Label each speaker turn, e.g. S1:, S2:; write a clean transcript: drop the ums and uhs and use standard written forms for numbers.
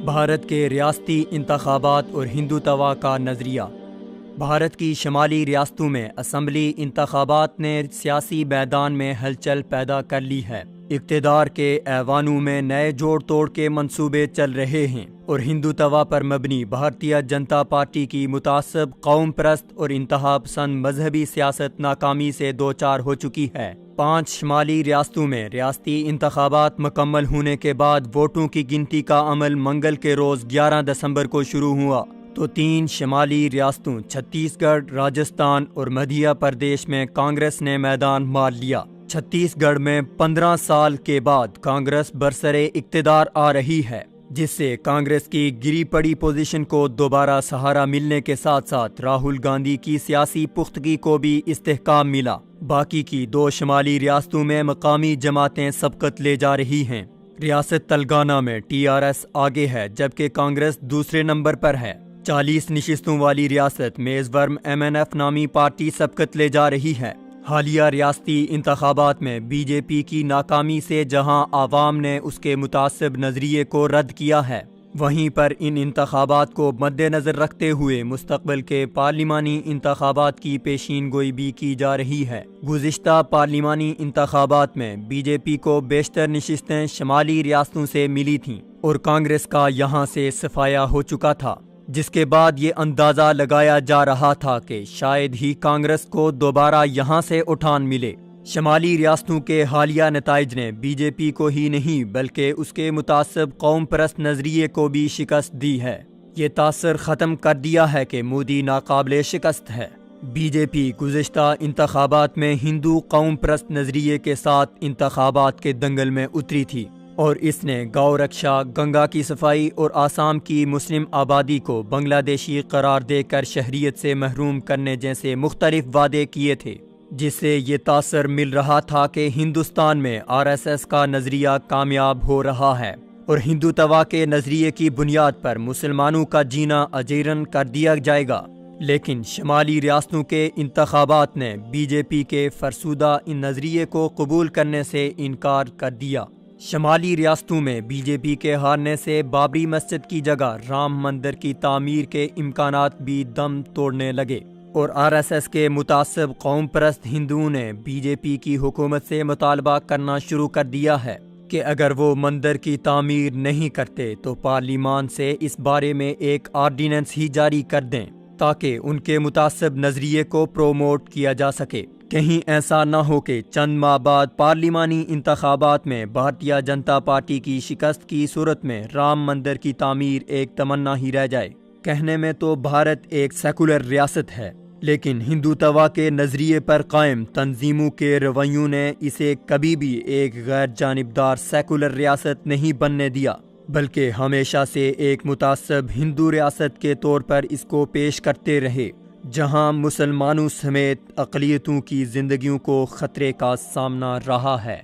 S1: بھارت کے ریاستی انتخابات اور ہندوتوا کا نظریہ۔ بھارت کی شمالی ریاستوں میں اسمبلی انتخابات نے سیاسی میدان میں ہلچل پیدا کر لی ہے۔ اقتدار کے ایوانوں میں نئے جوڑ توڑ کے منصوبے چل رہے ہیں اور ہندوتوا پر مبنی بھارتیہ جنتا پارٹی کی متعصب قوم پرست اور انتہا پسند مذہبی سیاست ناکامی سے دوچار ہو چکی ہے۔ 5 شمالی ریاستوں میں ریاستی انتخابات مکمل ہونے کے بعد ووٹوں کی گنتی کا عمل منگل کے روز 11 دسمبر کو شروع ہوا تو 3 شمالی ریاستوں چھتیس گڑھ، راجستھان اور مدھیہ پردیش میں کانگریس نے میدان مار لیا۔ چھتیس گڑھ میں 15 سال کے بعد کانگریس برسرے اقتدار آ رہی ہے، جس سے کانگریس کی گری پڑی پوزیشن کو دوبارہ سہارا ملنے کے ساتھ ساتھ راہل گاندھی کی سیاسی پختگی کو بھی استحکام ملا۔ باقی کی 2 شمالی ریاستوں میں مقامی جماعتیں سبقت لے جا رہی ہیں۔ ریاست تلنگانہ میں TRS آگے ہے جبکہ کانگریس دوسرے نمبر پر ہے۔ 40 نشستوں والی ریاست میزورم MNF نامی پارٹی سبقت لے جا رہی ہے۔ حالیہ ریاستی انتخابات میں BJP کی ناکامی سے جہاں عوام نے اس کے متعصب نظریے کو رد کیا ہے، وہیں پر ان انتخابات کو مد نظر رکھتے ہوئے مستقبل کے پارلیمانی انتخابات کی پیشین گوئی بھی کی جا رہی ہے۔ گزشتہ پارلیمانی انتخابات میں BJP کو بیشتر نشستیں شمالی ریاستوں سے ملی تھیں اور کانگریس کا یہاں سے صفایا ہو چکا تھا، جس کے بعد یہ اندازہ لگایا جا رہا تھا کہ شاید ہی کانگریس کو دوبارہ یہاں سے اٹھان ملے۔ شمالی ریاستوں کے حالیہ نتائج نے BJP کو ہی نہیں بلکہ اس کے متعصب قوم پرست نظریے کو بھی شکست دی ہے۔ یہ تاثر ختم کر دیا ہے کہ مودی ناقابل شکست ہے۔ BJP گزشتہ انتخابات میں ہندو قوم پرست نظریے کے ساتھ انتخابات کے دنگل میں اتری تھی اور اس نے گو رکشا، گنگا کی صفائی اور آسام کی مسلم آبادی کو بنگلہ دیشی قرار دے کر شہریت سے محروم کرنے جیسے مختلف وعدے کیے تھے، جس سے یہ تاثر مل رہا تھا کہ ہندوستان میں RSS کا نظریہ کامیاب ہو رہا ہے اور ہندوتوا کے نظریے کی بنیاد پر مسلمانوں کا جینا اجیرن کر دیا جائے گا۔ لیکن شمالی ریاستوں کے انتخابات نے BJP کے فرسودہ ان نظریے کو قبول کرنے سے انکار کر دیا۔ شمالی ریاستوں میں BJP کے ہارنے سے بابری مسجد کی جگہ رام مندر کی تعمیر کے امکانات بھی دم توڑنے لگے اور RSS کے متعصب قوم پرست ہندوؤں نے BJP کی حکومت سے مطالبہ کرنا شروع کر دیا ہے کہ اگر وہ مندر کی تعمیر نہیں کرتے تو پارلیمان سے اس بارے میں ایک آرڈیننس ہی جاری کر دیں تاکہ ان کے متعصب نظریے کو پروموٹ کیا جا سکے۔ کہیں ایسا نہ ہو کہ چند ماہ بعد پارلیمانی انتخابات میں بھارتیہ جنتا پارٹی کی شکست کی صورت میں رام مندر کی تعمیر ایک تمنا ہی رہ جائے۔ کہنے میں تو بھارت ایک سیکولر ریاست ہے، لیکن ہندوتوا کے نظریے پر قائم تنظیموں کے رویوں نے اسے کبھی بھی ایک غیر جانبدار سیکولر ریاست نہیں بننے دیا، بلکہ ہمیشہ سے ایک متعصب ہندو ریاست کے طور پر اس کو پیش کرتے رہے، جہاں مسلمانوں سمیت اقلیتوں کی زندگیوں کو خطرے کا سامنا رہا ہے۔